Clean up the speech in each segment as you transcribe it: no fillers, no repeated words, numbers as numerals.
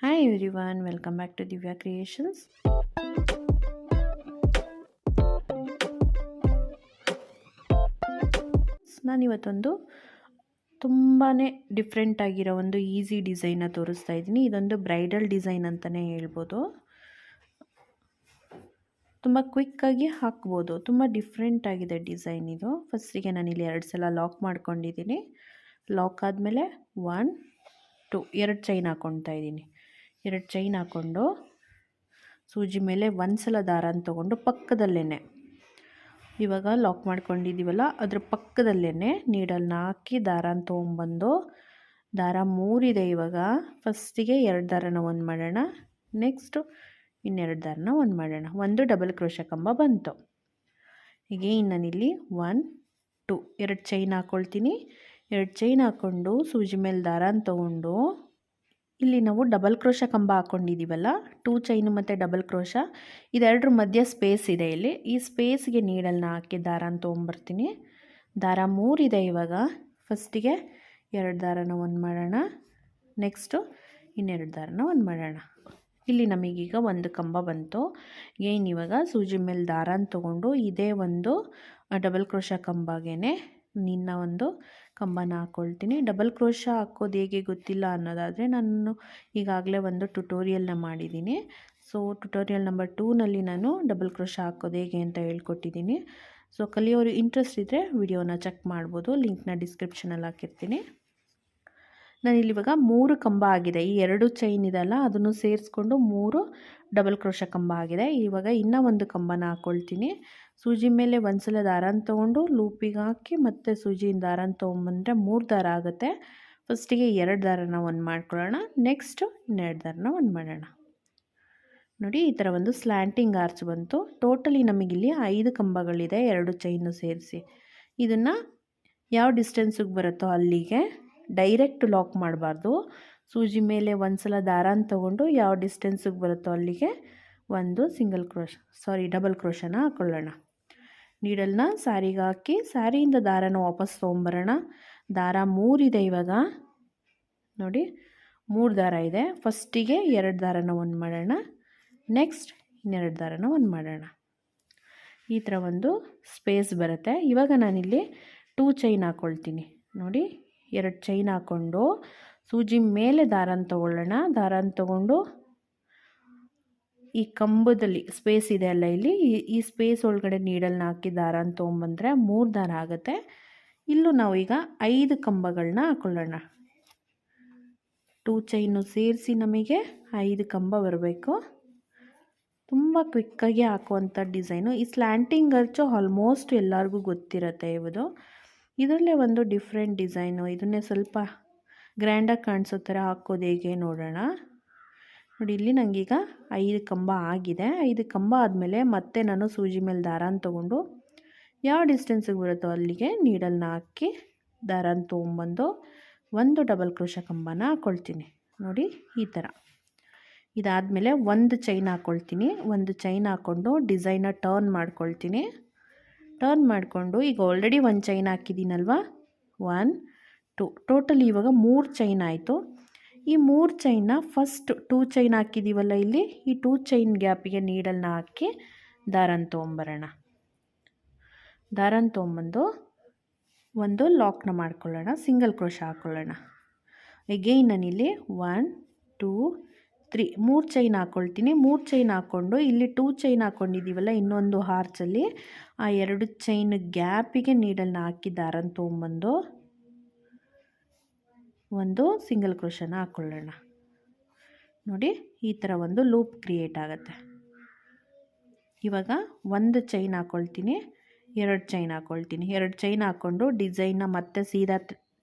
Hi everyone, welcome back to Divya Creations. ನಾನಿವತ್ತೊಂದು ತುಂಬಾ different ಆಗಿರೋ ಒಂದು ಈಸಿ ಡಿಸೈನ್ನ ತೋರಿಸ್ತಾ ಇದ್ದೀನಿ. ಇದೊಂದು ಬ್ರೈಡಲ್ ಡಿಸೈನ್ ಅಂತಲೇ ಹೇಳ್ಬೋದು. ತುಂಬ ಕ್ವಿಕ್ಕಾಗಿ ಹಾಕ್ಬೋದು. ತುಂಬ ಡಿಫ್ರೆಂಟ್ ಆಗಿದೆ ಡಿಸೈನ್ ಇದು. ಫಸ್ಟಿಗೆ ನಾನಿಲ್ಲಿ 2 ಸಲ ಲಾಕ್ ಮಾಡ್ಕೊಂಡಿದ್ದೀನಿ. ಲಾಕ್ ಆದಮೇಲೆ 1 2 2 ಚೈನ್ ಹಾಕ್ಕೊಳ್ತಾ ಇದ್ದೀನಿ. 2 ಚೈನ್ ಹಾಕ್ಕೊಂಡು ಸೂಜಿ ಮೇಲೆ ಒಂದು ಸಲ ದಾರನ ತೊಗೊಂಡು ಪಕ್ಕದಲ್ಲೇ ಇವಾಗ ಲಾಕ್ ಮಾಡ್ಕೊಂಡಿದ್ದೀವಲ್ಲ ಅದ್ರ ಪಕ್ಕದಲ್ಲೇ ನೀಡಲ್ನ ಹಾಕಿ ದಾರನ ತೊಗೊಂಬಂದು ದಾರ 3 ಇದೆ. ಇವಾಗ ಫಸ್ಟಿಗೆ 2 ದಾರನ ಒಂದು ಮಾಡೋಣ, ನೆಕ್ಸ್ಟು ಇನ್ನೆರಡು ದಾರನ ಒಂದು ಮಾಡೋಣ. ಒಂದು ಡಬಲ್ ಕ್ರೋಶೆ ಕಂಬ ಬಂತು. ಹೀಗೆ ನಾನಿಲ್ಲಿ 1 2 2 ಚೈನ್ ಹಾಕ್ಕೊಳ್ತೀನಿ. 2 ಚೈನ್ ಹಾಕ್ಕೊಂಡು ಸೂಜಿ ಮೇಲೆ ದಾರನ ತೊಗೊಂಡು ಇಲ್ಲಿ ನಾವು ಡಬಲ್ ಕ್ರೋಶ ಕಂಬ ಹಾಕ್ಕೊಂಡಿದ್ದೀವಲ್ಲ, 2 ಚೈನು ಮತ್ತು ಡಬಲ್ ಕ್ರೋಶ ಇದೆರಡರ ಮಧ್ಯೆ ಸ್ಪೇಸ್ ಇದೆ. ಇಲ್ಲಿ ಈ ಸ್ಪೇಸ್ಗೆ ನೀಡಲ್ನ ಹಾಕಿ ದಾರನ ತೊಗೊಂಬರ್ತೀನಿ. ದಾರ 3 ಇದೆ. ಇವಾಗ ಫಸ್ಟಿಗೆ 2 ದಾರನ ಒಂದು ಮಾಡೋಣ, ನೆಕ್ಸ್ಟು ಇನ್ನೆರಡು ದಾರನ ಒಂದು ಮಾಡೋಣ. ಇಲ್ಲಿ ನಮಗೀಗ ಒಂದು ಕಂಬ ಬಂತು. ಇವಾಗ ಸೂಜಿ ಮೇಲೆ ದಾರನ ತೊಗೊಂಡು ಇದೇ ಒಂದು ಡಬಲ್ ಕ್ರೋಶ ಕಂಬಗೇ ನಿನ್ನ ಒಂದು ಕಂಬನ ಹಾಕ್ಕೊಳ್ತೀನಿ. ಡಬಲ್ ಕ್ರೋಶ ಹಾಕೋದು ಹೇಗೆ ಗೊತ್ತಿಲ್ಲ ಅನ್ನೋದಾದರೆ ನಾನು ಈಗಾಗಲೇ ಒಂದು ಟ್ಯುಟೋರಿಯಲ್ನ ಮಾಡಿದ್ದೀನಿ. ಸೊ ಟ್ಯುಟೋರಿಯಲ್ ನಂಬರ್ 2ನಲ್ಲಿ ನಾನು ಡಬಲ್ ಕ್ರೋಶ ಹಾಕೋದು ಹೇಗೆ ಅಂತ ಹೇಳ್ಕೊಟ್ಟಿದ್ದೀನಿ. ಸೊ ಕಲಿಯೋರು ಇಂಟ್ರೆಸ್ಟ್ ಇದ್ದರೆ ವಿಡಿಯೋನ ಚೆಕ್ ಮಾಡ್ಬೋದು, ಲಿಂಕ್ನ ಡಿಸ್ಕ್ರಿಪ್ಷನಲ್ಲಿ ಹಾಕಿರ್ತೀನಿ. ನಾನಿಲ್ಲಿ ಇವಾಗ 3 ಕಂಬ ಆಗಿದೆ. ಈ 2 ಚೈನ್ ಇದೆಲ್ಲ ಅದನ್ನು ಸೇರಿಸ್ಕೊಂಡು 3 ಡಬಲ್ ಕ್ರೋಶ ಕಂಬ ಆಗಿದೆ. ಇವಾಗ ಇನ್ನೂ ಒಂದು ಕಂಬನ ಹಾಕ್ಕೊಳ್ತೀನಿ. ಸೂಜಿ ಮೇಲೆ ಒಂದು ಸಲ ದಾರನ ತೊಗೊಂಡು ಲೂಪಿಗೆ ಹಾಕಿ ಮತ್ತು ಸೂಜಿಯಿಂದ ದಾರನ ತೊಗೊಂಬಂದರೆ 3 ದಾರ ಆಗುತ್ತೆ. ಫಸ್ಟಿಗೆ 2 ದಾರನ ಒಂದು ಮಾಡ್ಕೊಳ್ಳೋಣ, ನೆಕ್ಸ್ಟು ಇನ್ನೆರಡು ದಾರನ ಒಂದು ಮಾಡೋಣ. ನೋಡಿ ಈ ಥರ ಒಂದು ಸ್ಲ್ಯಾಂಟಿಂಗ್ ಆರ್ಚ್ ಬಂತು. ಟೋಟಲಿ ನಮಗಿಲ್ಲಿ 5 ಕಂಬಗಳಿದೆ 2 ಚೈನು ಸೇರಿಸಿ. ಇದನ್ನು ಯಾವ ಡಿಸ್ಟೆನ್ಸಿಗೆ ಬರುತ್ತೋ ಅಲ್ಲಿಗೆ ಡೈರೆಕ್ಟ್ ಲಾಕ್ ಮಾಡಬಾರ್ದು. ಸೂಜಿ ಮೇಲೆ ಒಂದು ಸಲ ದಾರನ ತೊಗೊಂಡು ಯಾವ ಡಿಸ್ಟೆನ್ಸಿಗೆ ಬರುತ್ತೋ ಅಲ್ಲಿಗೆ ಒಂದು ಡಬಲ್ ಕ್ರೋಶನ ಹಾಕ್ಕೊಳ್ಳೋಣ. ನೀಡಲ್ನ ಸ್ಯಾರಿಗೆ ಹಾಕಿ ಸ್ಯಾರಿಯಿಂದ ದಾರನ ವಾಪಸ್ ತೊಗೊಂಬರೋಣ. ದಾರ 3 ಇದೆ. ಇವಾಗ ನೋಡಿ 3 ದಾರ ಇದೆ. ಫಸ್ಟಿಗೆ 2 ದಾರನ ಒಂದು ಮಾಡೋಣ, ನೆಕ್ಸ್ಟ್ ಇನ್ನೆರಡು ದಾರನ ಒಂದು ಮಾಡೋಣ. ಈ ಥರ ಒಂದು ಸ್ಪೇಸ್ ಬರುತ್ತೆ. ಇವಾಗ ನಾನಿಲ್ಲಿ 2 ಚೈನ್ ಹಾಕ್ಕೊಳ್ತೀನಿ. ನೋಡಿ 2 ಚೈನ್ ಹಾಕ್ಕೊಂಡು ಸೂಜಿ ಮೇಲೆ ದಾರನ ತೊಗೊಳ್ಳೋಣ. ದಾರನ ತೊಗೊಂಡು ಈ ಕಂಬದಲ್ಲಿ ಸ್ಪೇಸ್ ಇದೆ ಅಲ್ಲ, ಇಲ್ಲಿ ಈ ಸ್ಪೇಸ್ ಒಳಗಡೆ ನೀಡಲ್ನ ಹಾಕಿ ದಾರನ ತೊಗೊಂಬಂದರೆ 3 ದಾರ ಆಗುತ್ತೆ. ಇಲ್ಲೂ ನಾವು ಈಗ 5 ಕಂಬಗಳನ್ನ ಹಾಕ್ಕೊಳ್ಳೋಣ. 2 ಚೈನು ಸೇರಿಸಿ ನಮಗೆ 5 ಕಂಬ ಬರಬೇಕು. ತುಂಬ ಕ್ವಿಕ್ಕಾಗಿ ಹಾಕುವಂಥ ಡಿಸೈನು. ಈ ಸ್ಲ್ಯಾಂಟಿಂಗ್ ಅರ್ಚು ಆಲ್ಮೋಸ್ಟ್ ಎಲ್ಲರಿಗೂ ಗೊತ್ತಿರುತ್ತೆ. ಇದರಲ್ಲೇ ಒಂದು ಡಿಫ್ರೆಂಟ್ ಡಿಸೈನು. ಇದನ್ನೇ ಸ್ವಲ್ಪ ಗ್ರ್ಯಾಂಡಾಗಿ ಕಾಣಿಸೋ ಥರ ಹಾಕೋದು ಹೇಗೆ ನೋಡೋಣ. ನೋಡಿ ಇಲ್ಲಿ ನನಗೀಗ 5 ಕಂಬ ಆಗಿದೆ. 5 ಕಂಬ ಆದಮೇಲೆ ಮತ್ತೆ ನಾನು ಸೂಜಿ ಮೇಲೆ ದಾರನ ತೊಗೊಂಡು ಯಾವ ಡಿಸ್ಟೆನ್ಸಿಗೆ ಬರುತ್ತೋ ಅಲ್ಲಿಗೆ ನೀಡಲ್ನ ಹಾಕಿ ದಾರನ ತೊಗೊಂಬಂದು ಒಂದು ಡಬಲ್ ಕ್ರೋಶ ಕಂಬನ ಹಾಕ್ಕೊಳ್ತೀನಿ. ನೋಡಿ ಈ ಥರ. ಇದಾದಮೇಲೆ ಒಂದು ಚೈನ್ ಹಾಕ್ಕೊಳ್ತೀನಿ. ಒಂದು ಚೈನ್ ಹಾಕ್ಕೊಂಡು ಡಿಸೈನ ಟರ್ನ್ ಮಾಡ್ಕೊಳ್ತೀನಿ. ಟರ್ನ್ ಮಾಡಿಕೊಂಡು ಈಗ ಆಲ್ರೆಡಿ ಒಂದು ಚೈನ್ ಹಾಕಿದ್ದೀನಲ್ವ, 1 2 ಟೋಟಲಿ ಇವಾಗ 3 ಚೈನ್ ಆಯಿತು. ಈ 3 ಚೈನ್ನ ಫಸ್ಟ್ 2 ಚೈನ್ ಹಾಕಿದ್ದೀವಲ್ಲ ಇಲ್ಲಿ, ಈ 2 ಚೈನ್ ಗ್ಯಾಪಿಗೆ ನೀಡಲ್ನ ಹಾಕಿ ದಾರನ ತೊಗೊಂಬರೋಣ. ದಾರನ ತೊಗೊಂಬಂದು ಒಂದು ಲಾಕ್ನ ಮಾಡ್ಕೊಳ್ಳೋಣ, ಸಿಂಗಲ್ ಕ್ರೋಶ ಹಾಕ್ಕೊಳ್ಳೋಣ. ಎಗೈನ್ ನಾನಿಲ್ಲಿ 1 2 3 3 ಚೈನ್ ಹಾಕ್ಕೊಳ್ತೀನಿ. 3 ಚೈನ್ ಹಾಕ್ಕೊಂಡು ಇಲ್ಲಿ 2 ಚೈನ್ ಹಾಕ್ಕೊಂಡಿದ್ದೀವಲ್ಲ ಇನ್ನೊಂದು ಹಾರ್ಚಲ್ಲಿ, ಆ 2 ಚೈನ್ ಗ್ಯಾಪಿಗೆ ನೀಡಲ್ನ ಹಾಕಿ ದಾರನ ತೊಗೊಂಬಂದು ಒಂದು ಸಿಂಗಲ್ ಕ್ರೋಶನ ಹಾಕ್ಕೊಳ್ಳೋಣ. ನೋಡಿ ಈ ಥರ ಒಂದು ಲೂಪ್ ಕ್ರಿಯೇಟ್ ಆಗುತ್ತೆ. ಇವಾಗ ಒಂದು ಚೈನ್ ಹಾಕ್ಕೊಳ್ತೀನಿ, 2 ಚೈನ್ ಹಾಕ್ಕೊಳ್ತೀನಿ. 2 ಚೈನ್ ಹಾಕ್ಕೊಂಡು ಡಿಸೈನ್ನ ಮತ್ತೆ ಸೀದಾ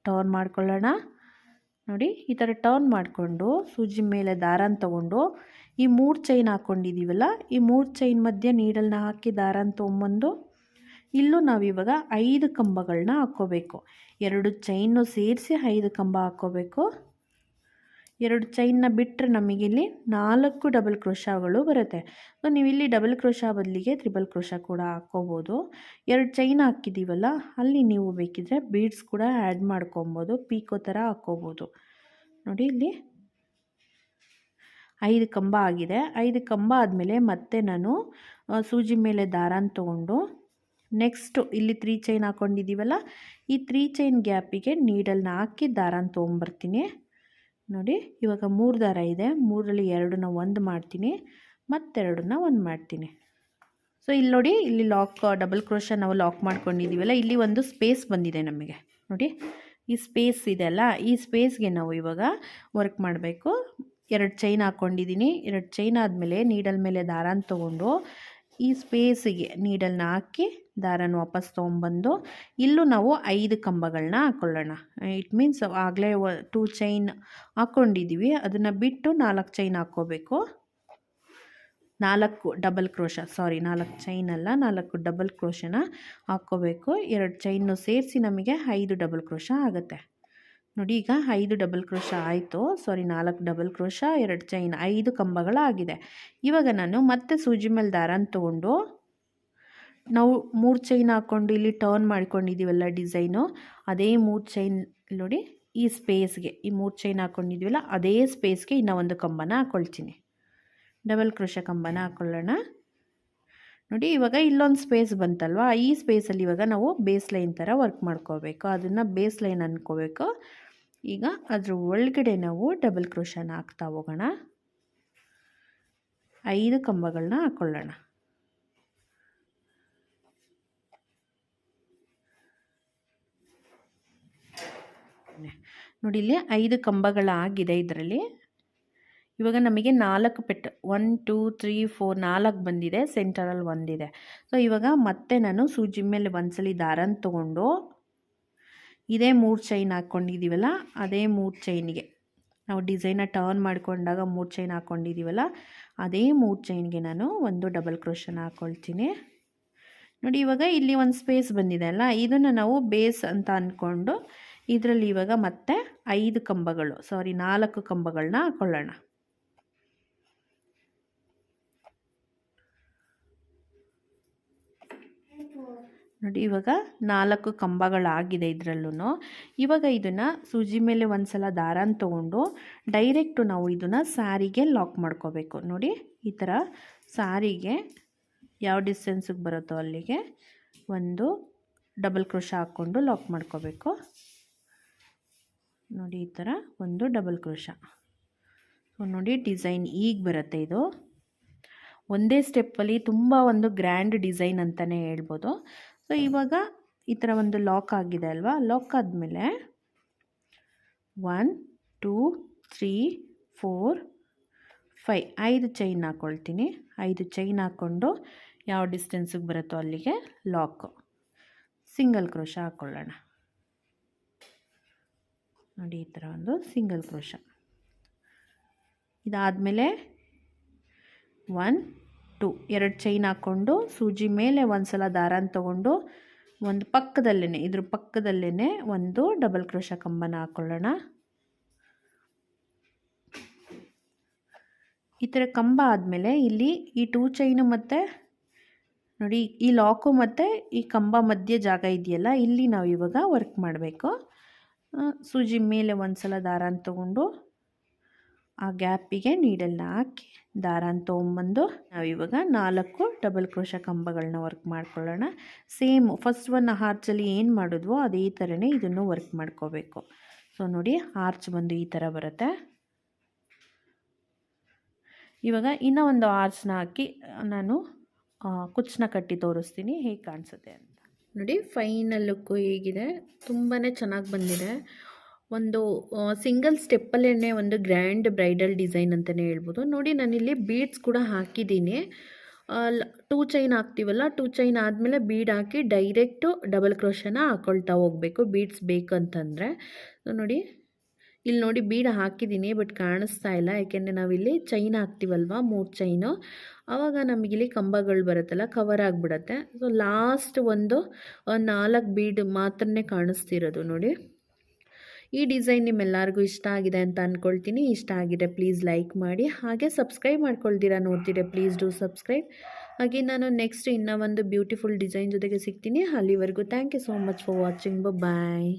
ಟರ್ನ್ ಮಾಡ್ಕೊಳ್ಳೋಣ. ನೋಡಿ ಈ ಥರ ಟರ್ನ್ ಮಾಡಿಕೊಂಡು ಸೂಜಿ ಮೇಲೆ ದಾರನ ತೊಗೊಂಡು ಈ 3 ಚೈನ್ ಹಾಕ್ಕೊಂಡಿದ್ದೀವಲ್ಲ, ಈ 3 ಚೈನ್ ಮಧ್ಯೆ ನೀಡಲ್ನ ಹಾಕಿ ದಾರನ ತೊಗೊಂಬಂದು ಇಲ್ಲೂ ನಾವಿವಾಗ 5 ಕಂಬಗಳನ್ನ ಹಾಕ್ಕೋಬೇಕು. 2 ಚೈನು ಸೇರಿಸಿ 5 ಕಂಬ ಹಾಕ್ಕೋಬೇಕು. 2 ಚೈನ್ನ ಬಿಟ್ಟರೆ ನಮಗಿಲ್ಲಿ 4 ಡಬಲ್ ಕ್ರೋಶಗಳು ಬರುತ್ತೆ. ಸೊ ನೀವಿಲ್ಲಿ ಡಬಲ್ ಕ್ರೋಶ ಬದಲಿಗೆ ತ್ರಿಬಲ್ ಕ್ರೋಶ ಕೂಡ ಹಾಕ್ಕೋಬೋದು. 2 ಚೈನ್ ಹಾಕಿದ್ದೀವಲ್ಲ ಅಲ್ಲಿ ನೀವು ಬೇಕಿದ್ರೆ ಬೀಡ್ಸ್ ಕೂಡ ಆ್ಯಡ್ ಮಾಡ್ಕೊಬೋದು, ಪೀಕೋ ಥರ ಹಾಕ್ಕೋಬೋದು. ನೋಡಿ ಇಲ್ಲಿ 5 ಕಂಬ ಆಗಿದೆ. 5 ಕಂಬ ಆದಮೇಲೆ ಮತ್ತೆ ನಾನು ಸೂಜಿ ಮೇಲೆ ದಾರಾನ ತೊಗೊಂಡು ನೆಕ್ಸ್ಟು ಇಲ್ಲಿ 3 ಚೈನ್ ಹಾಕ್ಕೊಂಡಿದ್ದೀವಲ್ಲ, ಈ 3 ಚೈನ್ ಗ್ಯಾಪಿಗೆ ನೀಡಲ್ನ ಹಾಕಿ ದಾರಾನ ತೊಗೊಂಬರ್ತೀನಿ. ನೋಡಿ ಇವಾಗ 3 ದಾರ ಇದೆ, 3ರಲ್ಲಿ 2ನ 1 ಮಾಡ್ತೀನಿ, ಮತ್ತೆರಡನ್ನ 1 ಮಾಡ್ತೀನಿ. ಸೊ ಇಲ್ಲಿ ನೋಡಿ, ಇಲ್ಲಿ ಡಬಲ್ ಕ್ರೋಶ ನಾವು ಲಾಕ್ ಮಾಡ್ಕೊಂಡಿದ್ದೀವಲ್ಲ, ಇಲ್ಲಿ ಒಂದು ಸ್ಪೇಸ್ ಬಂದಿದೆ ನಮಗೆ. ನೋಡಿ ಈ ಸ್ಪೇಸ್ ಇದೆ ಅಲ್ಲ, ಈ ಸ್ಪೇಸ್ಗೆ ನಾವು ಇವಾಗ ವರ್ಕ್ ಮಾಡಬೇಕು. 2 ಚೈನ್ ಹಾಕ್ಕೊಂಡಿದ್ದೀನಿ. 2 ಚೈನ್ ಆದಮೇಲೆ ನೀಡಲ್ ಮೇಲೆ ದಾರಾನ ತೊಗೊಂಡು ಈ ಸ್ಪೇಸಿಗೆ ನೀಡಲ್ನ ಹಾಕಿ ದಾರಾನ ವಾಪಸ್ ತೊಗೊಂಬಂದು ಇಲ್ಲೂ ನಾವು 5 ಕಂಬಗಳನ್ನ ಹಾಕ್ಕೊಳ್ಳೋಣ. ಇಟ್ ಮೀನ್ಸ್ ಆಗಲೇ 2 ಚೈನ್ ಹಾಕ್ಕೊಂಡಿದ್ದೀವಿ, ಅದನ್ನು ಬಿಟ್ಟು 4 ಚೈನ್ ಹಾಕ್ಕೋಬೇಕು. 4 ಡಬಲ್ ಕ್ರೋಶ, 4 ಚೈನ್ ಅಲ್ಲ, 4 ಡಬಲ್ ಕ್ರೋಶನ ಹಾಕ್ಕೋಬೇಕು. 2 ಚೈನ್ನು ಸೇರಿಸಿ ನಮಗೆ 5 ಡಬಲ್ ಕ್ರೋಶ ಆಗುತ್ತೆ. ನೋಡಿ ಈಗ 5 ಡಬಲ್ ಕ್ರೋಶ ಆಯಿತು. 4 ಡಬಲ್ ಕ್ರೋಶ, 2 ಚೈನ್, 5 ಕಂಬಗಳಾಗಿದೆ. ಇವಾಗ ನಾನು ಮತ್ತೆ ಸೂಜಿ ಮೇಲೆ ದಾರಾನ ತೊಗೊಂಡು ನಾವು 3 ಚೈನ್ ಹಾಕ್ಕೊಂಡು ಇಲ್ಲಿ ಟರ್ನ್ ಮಾಡ್ಕೊಂಡಿದ್ದೀವಲ್ಲ ಡಿಸೈನು, ಅದೇ 3 ಚೈನ್ ನೋಡಿ ಈ ಸ್ಪೇಸ್ಗೆ, ಈ 3 ಚೈನ್ ಹಾಕ್ಕೊಂಡಿದ್ದೀವಲ್ಲ ಅದೇ ಸ್ಪೇಸ್ಗೆ ಇನ್ನೂ ಒಂದು ಕಂಬನ ಹಾಕ್ಕೊಳ್ತೀನಿ. ಡಬಲ್ ಕ್ರೋಶ ಕಂಬನ ಹಾಕ್ಕೊಳ್ಳೋಣ. ನೋಡಿ ಇವಾಗ ಇಲ್ಲೊಂದು ಸ್ಪೇಸ್ ಬಂತಲ್ವಾ, ಈ ಸ್ಪೇಸಲ್ಲಿ ಇವಾಗ ನಾವು ಬೇಸ್ ಲೈನ್ ಥರ ವರ್ಕ್ ಮಾಡ್ಕೋಬೇಕು. ಅದನ್ನು ಬೇಸ್ ಲೈನ್ ಅಂದ್ಕೋಬೇಕು. ಈಗ ಅದ್ರ ಒಳಗಡೆ ನಾವು ಡಬಲ್ ಕ್ರೋಶನ ಹಾಕ್ತಾ ಹೋಗೋಣ. 5 ಕಂಬಗಳನ್ನ ಹಾಕ್ಕೊಳ್ಳೋಣ. ನೋಡಿ ಇಲ್ಲಿ 5 ಕಂಬಗಳಾಗಿದೆ ಇದರಲ್ಲಿ. ಇವಾಗ ನಮಗೆ 4 ಪೆಟ್ಟು, 1 2 3 4 4 ಬಂದಿದೆ, ಸೆಂಟರಲ್ಲಿ 1 ಇದೆ. ಸೊ ಇವಾಗ ಮತ್ತೆ ನಾನು ಸೂಜಿ ಮೇಲೆ ಒಂದ್ಸಲಿ ದಾರಾನ ತೊಗೊಂಡು ಇದೇ 3 ಚೈನ್ ಹಾಕ್ಕೊಂಡಿದ್ದೀವಲ್ಲ, ಅದೇ 3 ಚೈನ್ಗೆ ನಾವು ಡಿಸೈನ ಟರ್ನ್ ಮಾಡಿಕೊಂಡಾಗ 3 ಚೈನ್ ಹಾಕ್ಕೊಂಡಿದ್ದೀವಲ್ಲ, ಅದೇ 3 ಚೈನ್ಗೆ ನಾನು ಒಂದು ಡಬಲ್ ಕ್ರೋಶನ ಹಾಕ್ಕೊಳ್ತೀನಿ. ನೋಡಿ ಇವಾಗ ಇಲ್ಲಿ ಒಂದು ಸ್ಪೇಸ್ ಬಂದಿದೆ ಅಲ್ಲ, ಇದನ್ನು ನಾವು ಬೇಸ್ ಅಂತ ಅಂದ್ಕೊಂಡು ಇದರಲ್ಲಿ ಇವಾಗ ಮತ್ತೆ 5 ಕಂಬಗಳು, 4 ಕಂಬಗಳನ್ನ ಹಾಕ್ಕೊಳ್ಳೋಣ. ನೋಡಿ ಇವಾಗ 4 ಕಂಬಗಳಾಗಿದೆ ಇದರಲ್ಲೂ. ಇವಾಗ ಇದನ್ನು ಸೂಜಿ ಮೇಲೆ ಒಂದು ಸಲ ದಾರಾನ ತೊಗೊಂಡು ಡೈರೆಕ್ಟು ನಾವು ಇದನ್ನು ಸ್ಯಾರಿಗೆ ಲಾಕ್ ಮಾಡ್ಕೋಬೇಕು. ನೋಡಿ ಈ ಥರ ಸ್ಯಾರಿಗೆ ಯಾವ ಡಿಸ್ಟೆನ್ಸಿಗೆ ಬರುತ್ತೋ ಅಲ್ಲಿಗೆ ಒಂದು ಡಬಲ್ ಕ್ರೋಶ ಹಾಕ್ಕೊಂಡು ಲಾಕ್ ಮಾಡ್ಕೋಬೇಕು. ನೋಡಿ ಈ ಥರ ಒಂದು ಡಬಲ್ ಕ್ರೋಶ. ಸೊ ನೋಡಿ ಡಿಸೈನ್ ಈಗ ಬರುತ್ತೆ. ಇದು ಒಂದೇ ಸ್ಟೆಪ್ಪಲ್ಲಿ ತುಂಬ ಒಂದು ಗ್ರ್ಯಾಂಡ್ ಡಿಸೈನ್ ಅಂತಲೇ ಹೇಳ್ಬೋದು. ಸೊ ಇವಾಗ ಈ ಥರ ಒಂದು ಲಾಕ್ ಆಗಿದೆ ಅಲ್ವಾ, ಲಾಕ್ ಆದಮೇಲೆ 1 2 3 4 5 5 ಚೈನ್ ಹಾಕ್ಕೊಳ್ತೀನಿ. 5 ಚೈನ್ ಹಾಕ್ಕೊಂಡು ಯಾವ ಡಿಸ್ಟೆನ್ಸಿಗೆ ಬರುತ್ತೋ ಅಲ್ಲಿಗೆ ಲಾಕು, ಸಿಂಗಲ್ ಕ್ರೋಶ ಹಾಕ್ಕೊಳ್ಳೋಣ. ನೋಡಿ ಈ ಥರ ಒಂದು ಸಿಂಗಲ್ ಕ್ರೋಶ. ಇದಾದಮೇಲೆ 1 2 2 ಚೈನ್ ಹಾಕ್ಕೊಂಡು ಸೂಜಿ ಮೇಲೆ ಒಂದು ಸಲ ದಾರಾನ ತೊಗೊಂಡು ಒಂದು ಪಕ್ಕದಲ್ಲೇ, ಇದ್ರ ಪಕ್ಕದಲ್ಲೇ ಒಂದು ಡಬಲ್ ಕ್ರೋಶ ಕಂಬನ ಹಾಕ್ಕೊಳ್ಳೋಣ. ಈ ಥರ ಕಂಬ ಆದಮೇಲೆ ಇಲ್ಲಿ ಈ 2 ಚೈನು ಮತ್ತು ನೋಡಿ ಈ ಲಾಕು ಮತ್ತು ಈ ಕಂಬ ಮಧ್ಯೆ ಜಾಗ ಇದೆಯಲ್ಲ, ಇಲ್ಲಿ ನಾವು ಇವಾಗ ವರ್ಕ್ ಮಾಡಬೇಕು. ಸೂಜಿ ಮೇಲೆ ಒಂದು ಸಲ ದಾರಾನ ತೊಗೊಂಡು ಆ ಗ್ಯಾಪಿಗೆ ನೀಡಲ್ನ ಹಾಕಿ ದಾರಾನ ತೊಗೊಂಬಂದು ನಾವಿವಾಗ 4 ಡಬಲ್ ಕ್ರೋಶ ಕಂಬಗಳನ್ನ ವರ್ಕ್ ಮಾಡ್ಕೊಳ್ಳೋಣ. ಸೇಮ್ ಫಸ್ಟ್ ಒನ್ ಆರ್ಚಲ್ಲಿ ಏನು ಮಾಡಿದ್ವೋ ಅದೇ ಥರನೇ ಇದನ್ನು ವರ್ಕ್ ಮಾಡ್ಕೋಬೇಕು. ಸೊ ನೋಡಿ ಆರ್ಚ್ ಬಂದು ಈ ಥರ ಬರುತ್ತೆ. ಇವಾಗ ಇನ್ನೂ ಒಂದು ಆರ್ಚ್ನ ಹಾಕಿ ನಾನು ಕುಚ್ಚನ್ನ ಕಟ್ಟಿ ತೋರಿಸ್ತೀನಿ ಹೇಗೆ ಕಾಣಿಸುತ್ತೆ ಅಂತ. ನೋಡಿ ಫೈನಲ್ ಲುಕ್ಕು ಹೇಗಿದೆ, ತುಂಬಾ ಚೆನ್ನಾಗಿ ಬಂದಿದೆ. ಒಂದು ಸಿಂಗಲ್ ಸ್ಟೆಪ್ಪಲ್ಲೇ ಒಂದು ಗ್ರ್ಯಾಂಡ್ ಬ್ರೈಡಲ್ ಡಿಸೈನ್ ಅಂತಲೇ ಹೇಳ್ಬೋದು. ನೋಡಿ ನಾನಿಲ್ಲಿ ಬೀಡ್ಸ್ ಕೂಡ ಹಾಕಿದ್ದೀನಿ. 2 ಚೈನ್ ಹಾಕ್ತೀವಲ್ಲ, 2 ಚೈನ್ ಆದಮೇಲೆ ಬೀಡ್ ಹಾಕಿ ಡೈರೆಕ್ಟು ಡಬಲ್ ಕ್ರೋಶನ ಹಾಕ್ಕೊಳ್ತಾ ಹೋಗಬೇಕು ಬೀಡ್ಸ್ ಬೇಕಂತಂದರೆ. ನೋಡಿ ಇಲ್ಲಿ ನೋಡಿ ಬೀಡ್ ಹಾಕಿದ್ದೀನಿ, ಬಟ್ ಕಾಣಿಸ್ತಾ ಇಲ್ಲ, ಯಾಕೆಂದರೆ ನಾವಿಲ್ಲಿ ಚೈನ್ ಹಾಕ್ತೀವಲ್ವ 3 ಚೈನು, ಆವಾಗ ನಮಗಿಲ್ಲಿ ಕಂಬಗಳು ಬರುತ್ತಲ್ಲ ಕವರ್ ಆಗಿಬಿಡತ್ತೆ. ಸೊ ಲಾಸ್ಟ್ ಒಂದು 4 ಬೀಡ್ ಮಾತ್ರನೇ ಕಾಣಿಸ್ತಿರೋದು. ನೋಡಿ ಈ ಡಿಸೈನ್ ನಿಮ್ಮೆಲ್ಲರಿಗೂ ಇಷ್ಟ ಆಗಿದೆ ಅಂತ ಅಂದ್ಕೊಳ್ತೀನಿ. ಇಷ್ಟ ಆಗಿದೆ ಪ್ಲೀಸ್ ಲೈಕ್ ಮಾಡಿ, ಹಾಗೆ ಸಬ್ಸ್ಕ್ರೈಬ್ ಮಾಡ್ಕೊಳ್ತೀರಾ ನೋಡ್ತೀರಾ ಪ್ಲೀಸ್ ಡೂ ಸಬ್ಸ್ಕ್ರೈಬ್. ಹಾಗೆ ನಾನು ನೆಕ್ಸ್ಟ್ ಇನ್ನೂ ಒಂದು ಬ್ಯೂಟಿಫುಲ್ ಡಿಸೈನ್ ಜೊತೆಗೆ ಸಿಗ್ತೀನಿ. ಅಲ್ಲಿವರೆಗೂ thank you so much for watching. Bye.